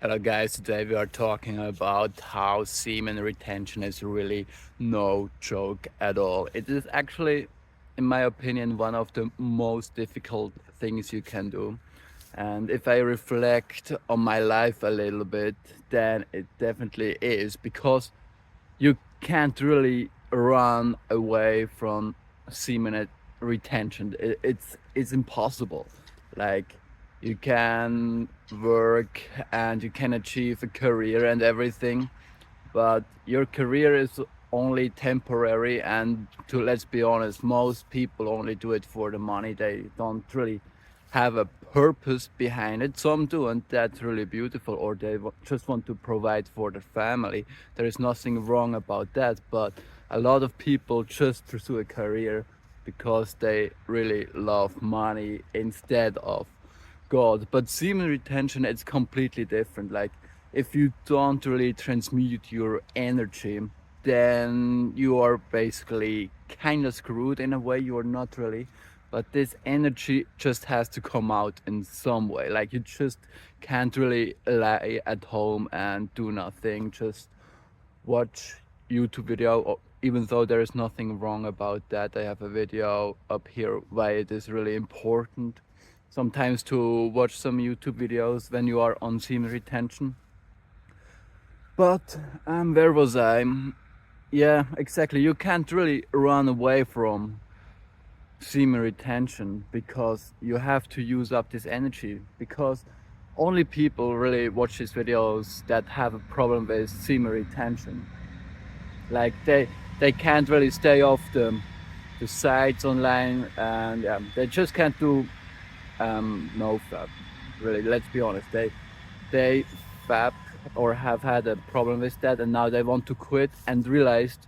Hello guys, today we are talking about how semen retention is really no joke at all. It is actually, in my opinion, one of the most difficult things you can do. And if I reflect on my life a little bit, then it definitely is because you can't really run away from semen retention. It's impossible. Like you can work and you can achieve a career and everything, but your career is only temporary. And to let's be honest, most people only do it for the money. They don't really have a purpose behind it. Some do, and that's really beautiful, or they just want to provide for their family. There is nothing wrong about that, but a lot of people just pursue a career because they really love money instead of God. But semen retention, it's completely different. Like if you don't really transmute your energy, then you are basically kind of screwed in a way. You are not really, but this energy just has to come out in some way. Like you just can't really lie at home and do nothing, just watch YouTube video, even though there is nothing wrong about that. I have a video up here why it is really important sometimes to watch some YouTube videos when you are on semen retention. But where was I? Yeah, exactly. You can't really run away from semen retention because you have to use up this energy, because only people really watch these videos that have a problem with semen retention. Like they can't really stay off the sites online, and they just can't do no fab. Really, let's be honest. They fab or have had a problem with that, and now they want to quit and realized,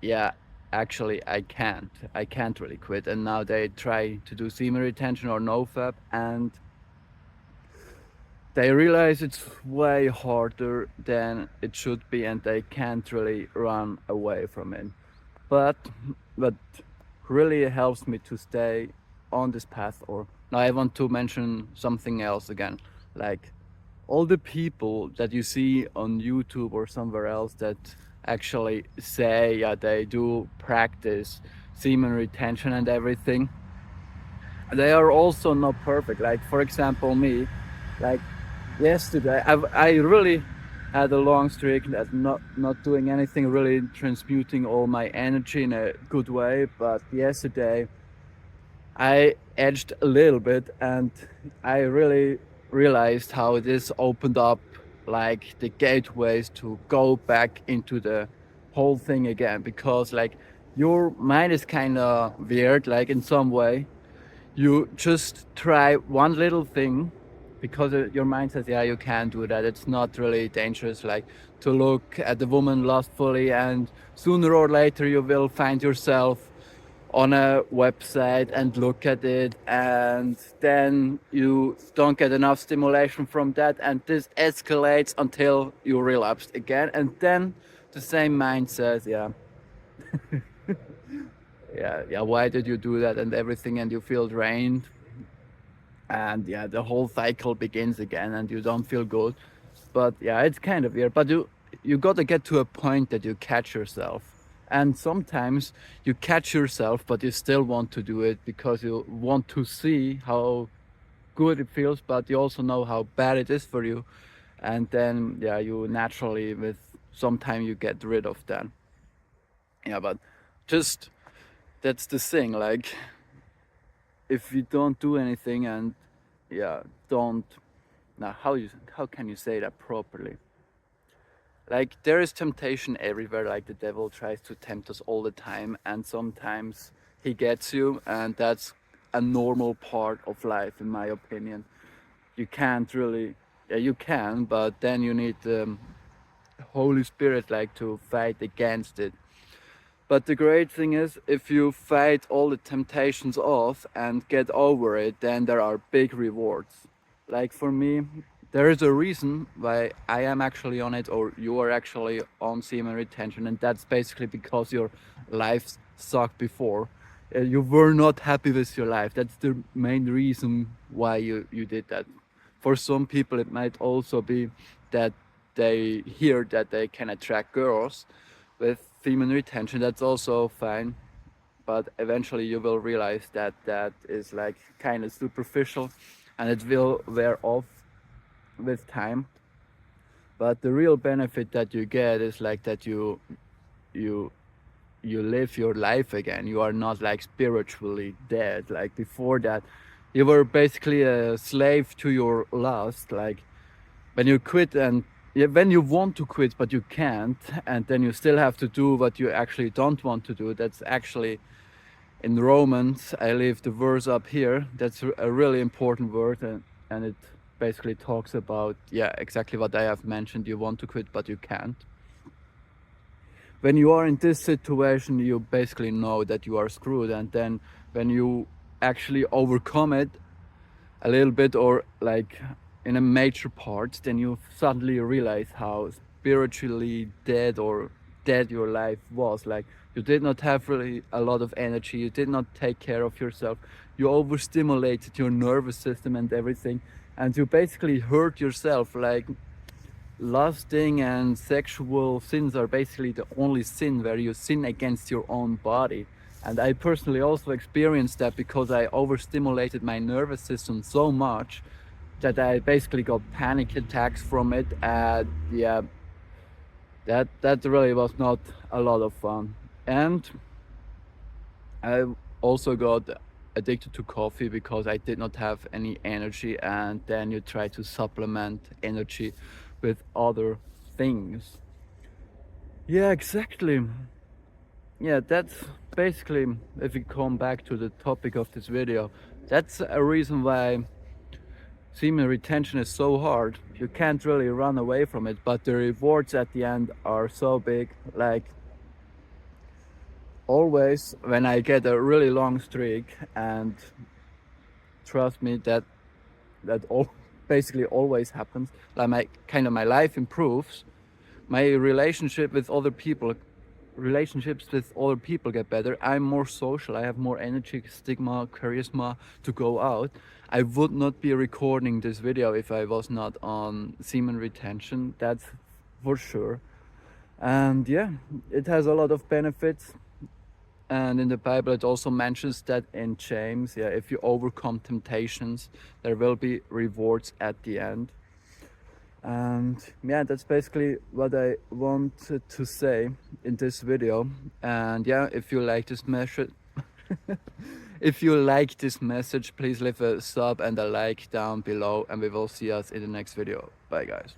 yeah, actually I can't really quit, and now they try to do semen retention or no fab, and they realize it's way harder than it should be, and they can't really run away from it. But what really helps me to stay on this path, or now I want to mention something else again, like all the people that you see on YouTube or somewhere else that actually say, yeah, they do practice semen retention and everything, they are also not perfect. Like for example me, like yesterday I really had a long streak at not doing anything, really transmuting all my energy in a good way. But yesterday I edged a little bit, and I really realized how this opened up like the gateways to go back into the whole thing again, because like your mind is kind of weird, like in some way you just try one little thing because your mind says, yeah, you can do that, it's not really dangerous, like to look at the woman lustfully, and sooner or later you will find yourself on a website and look at it, and then you don't get enough stimulation from that, and this escalates until you relapse again, and then the same mind says, yeah, why did you do that and everything, and you feel drained, and yeah, the whole cycle begins again and you don't feel good. But yeah, it's kind of weird, but you got to get to a point that you catch yourself, and sometimes you catch yourself but you still want to do it because you want to see how good it feels, but you also know how bad it is for you, and then yeah, you naturally with some time you get rid of that. Yeah, but just that's the thing, like if you don't do anything and yeah, don't, now how can you say that properly? Like there is temptation everywhere, like the devil tries to tempt us all the time, and sometimes he gets you, and that's a normal part of life in my opinion. You can't really, yeah, you can, but then you need the Holy Spirit like to fight against it. But the great thing is, if you fight all the temptations off and get over it, then there are big rewards. Like for me, there is a reason why I am actually on it, or you are actually on semen retention, and that's basically because your life sucked before. You were not happy with your life. That's the main reason why you did that. For some people it might also be that they hear that they can attract girls with semen retention. That's also fine, but eventually you will realize that that is like kind of superficial and it will wear off with time. But the real benefit that you get is like that you you live your life again. You are not like spiritually dead like before that. You were basically a slave to your lust. Like when you quit and yeah, when you want to quit but you can't, and then you still have to do what you actually don't want to do. That's actually in Romans. I leave the verse up here. That's a really important word, and it basically talks about, yeah, exactly what I have mentioned. You want to quit but you can't. When you are in this situation, you basically know that you are screwed, and then when you actually overcome it a little bit, or like in a major part, then you suddenly realize how spiritually dead or dead your life was. Like you did not have really a lot of energy, you did not take care of yourself, you overstimulated your nervous system and everything, and you basically hurt yourself. Like lusting and sexual sins are basically the only sin where you sin against your own body. And I personally also experienced that because I overstimulated my nervous system so much that I basically got panic attacks from it. And yeah, that really was not a lot of fun. And I also got addicted to coffee because I did not have any energy, and then you try to supplement energy with other things. Yeah, exactly. Yeah, that's basically, if we come back to the topic of this video, that's a reason why semen retention is so hard. You can't really run away from it, but the rewards at the end are so big. Like always when I get a really long streak, and trust me, that all basically always happens, like my life improves, my relationships with other people get better. I'm more social, I have more energy, stigma, charisma to go out. I would not be recording this video if I was not on semen retention, that's for sure. And yeah, it has a lot of benefits. And in the Bible, it also mentions that in James, yeah, if you overcome temptations, there will be rewards at the end. And yeah, that's basically what I wanted to say in this video. And yeah, if you like this message, if you like this message, please leave a sub and a like down below, and we will see us in the next video. Bye, guys.